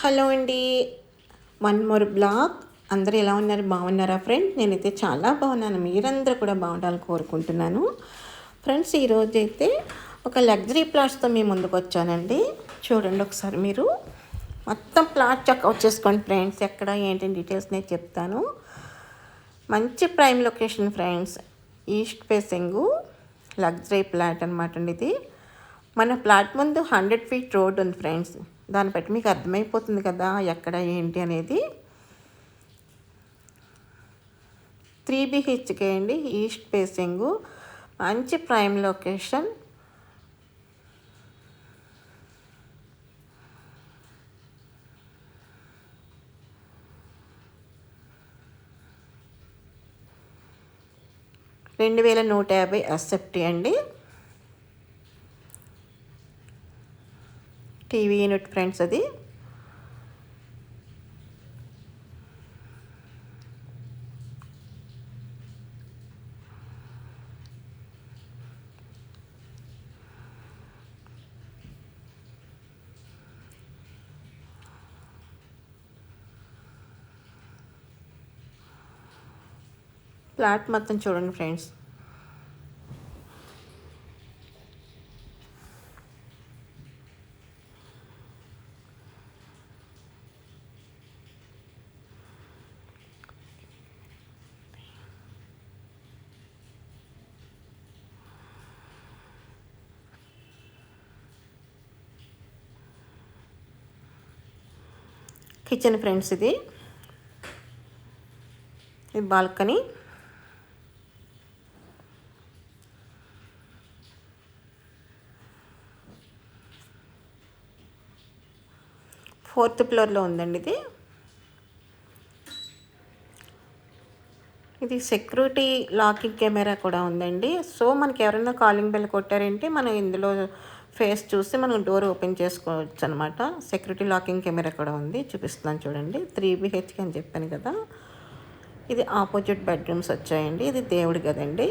Hello అండి. One more blog. అందరూ ఎలా ఉన్నారు? బాగున్నారా ఫ్రెండ్స్? నేనైతే చాలా బాగున్నాను. మీరందరూ కూడా బాగుండాలని కోరుకుంటున్నాను. ఫ్రెండ్స్, ఈరోజైతే ఒక లగ్జరీ ప్లాట్స్తో మీ ముందుకు వచ్చానండి. చూడండి ఒకసారి మీరు. మొత్తం ప్లాట్ చెక్అవుట్ చేసుకోండి ఫ్రెండ్స్. ఎక్కడ ఏంటి డీటెయిల్స్ నేను చెప్తాను. మంచి prime location friends. East facing luxury plot అనమాట అండి ఇది. మన ప్లాట్ ముందు 100 ఫీట్ రోడ్ ఉంది ఫ్రెండ్స్. దాన్ని బట్టి మీకు అర్థమైపోతుంది కదా ఎక్కడ ఏంటి అనేది. 3 BHK అండి, ఈస్ట్ ఫేసింగు, మంచి ప్రైమ్ లొకేషన్. $2,150 ఎస్ఎఫ్టీ అండి. టీవీ యూనిట్ ఫ్రెండ్స్ అది. ప్లాట్ మొత్తం చూడండి ఫ్రెండ్స్. కిచెన్ ఫ్రెండ్స్ ఇది బాల్కనీ. ఫోర్త్ ఫ్లోర్లో ఉందండి ఇది. ఇది సెక్యూరిటీ లాకింగ్ కెమెరా కూడా ఉందండి. సో మనకి ఎవరైనా కాలింగ్ బెల్ కొట్టారంటే మనం ఇందులో ఫేస్ చూసి మనం డోర్ ఓపెన్ చేసుకోవచ్చు అనమాట. సెక్యూరిటీ లాకింగ్ కెమెరా కూడా ఉంది, చూపిస్తున్నాను చూడండి. 3 BHK అని చెప్పాను కదా. ఇది ఆపోజిట్ బెడ్రూమ్స్ వచ్చాయండి. ఇది దేవుడి గదండి.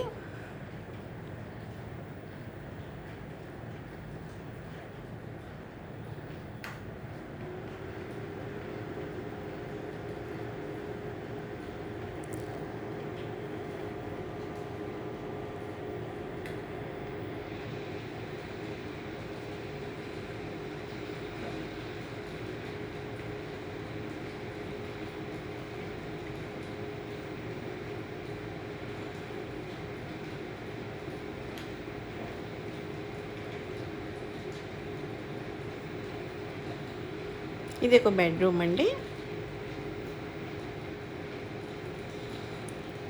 ఇది ఒక బెడ్రూమ్ అండి.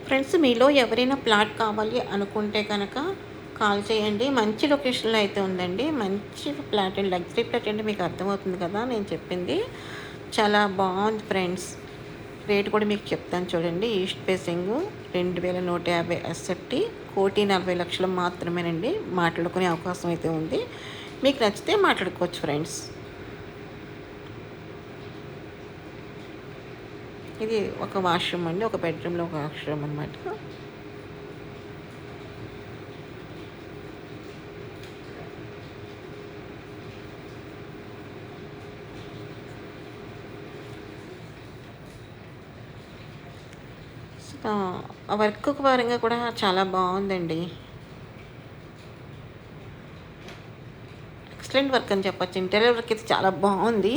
ఫ్రెండ్స్, మీలో ఎవరైనా ప్లాట్ కావాలి అనుకుంటే కనుక కాల్ చేయండి. మంచి లొకేషన్లో అయితే ఉందండి. మంచి ప్లాట్ అండి, లగ్జరీ ప్లాట్ అంటే మీకు అర్థమవుతుంది కదా నేను చెప్పింది. చాలా బాగుంది ఫ్రెండ్స్. రేట్ కూడా మీకు చెప్తాను చూడండి. ఈస్ట్ ఫేసింగు 2,150 ఎస్ఎఫ్టీ, 1,40,00,000 మాత్రమేనండి. మాట్లాడుకునే అవకాశం అయితే ఉంది. మీకు నచ్చితే మాట్లాడుకోవచ్చు ఫ్రెండ్స్. ఇది ఒక వాష్రూమ్ అండి, ఒక బెడ్రూమ్లో ఒక వాష్రూమ్ అనమాట. వర్క్ పరంగా కూడా చాలా బాగుందండి. ఎక్సలెంట్ వర్క్ అని చెప్పచ్చు. ఇంటీరియర్ వర్క్ అయితే చాలా బాగుంది.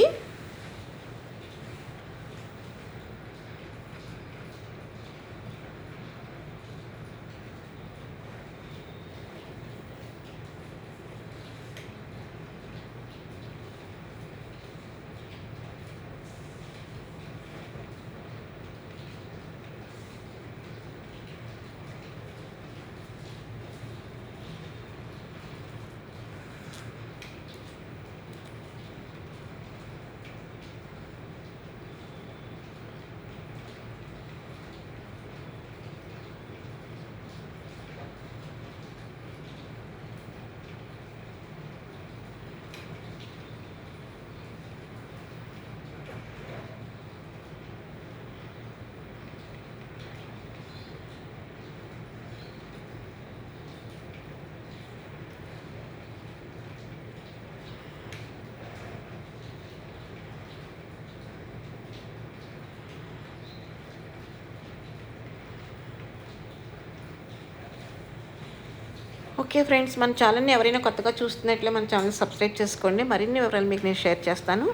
ఓకే ఫ్రెండ్స్, మన ఛానల్ని ఎవరైనా కొత్తగా చూస్తున్నట్లే మన ఛానల్ సబ్స్క్రైబ్ చేసుకోండి. మరిన్ని వివరాలు మీకు నేను షేర్ చేస్తాను.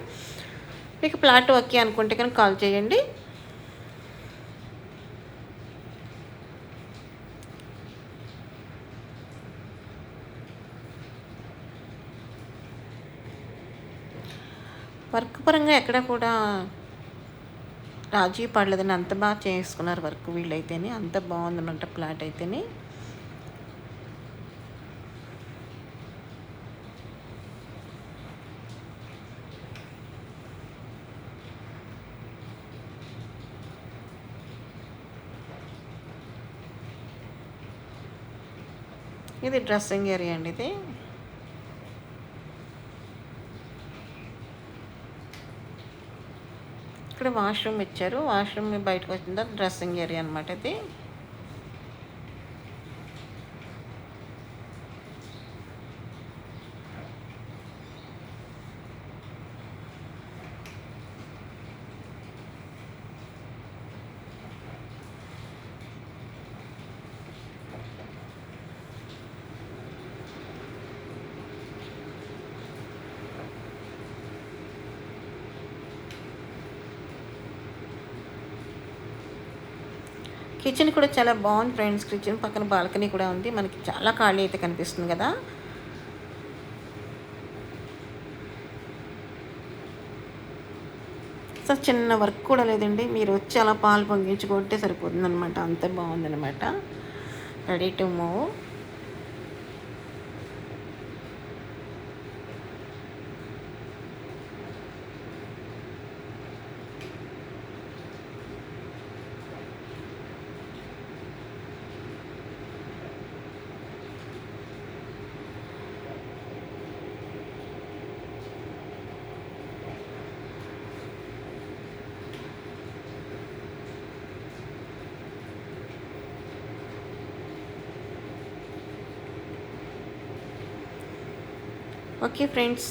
మీకు ప్లాట్ ఓకే అనుకుంటే కనుక కాల్ చేయండి. వర్క్ పరంగా ఎక్కడ కూడా రాజీ పడలేదని అంత బాగా చేసుకున్నారు వర్క్ వీళ్ళైతేనే. అంత బాగుందన్నమాట ప్లాట్ అయితేనే. ఇది డ్రెస్సింగ్ ఏరియా అండి. ఇది ఇక్కడ వాష్రూమ్ ఇచ్చారు. వాష్రూమ్ బయటకు వచ్చిన తర్వాత డ్రెస్సింగ్ ఏరియా అనమాట ఇది. కిచెన్ కూడా చాలా బాగుంది ఫ్రెండ్స్. కిచెన్ పక్కన బాల్కనీ కూడా ఉంది. మనకి చాలా ఖాళీ అయితే కనిపిస్తుంది కదా. అసలు చిన్న వర్క్ కూడా లేదండి. మీరు వచ్చి అలా పాలు పొంగించుకుంటే సరిపోతుంది అనమాట. అంత బాగుందనమాట. Ready to move. Okay friends.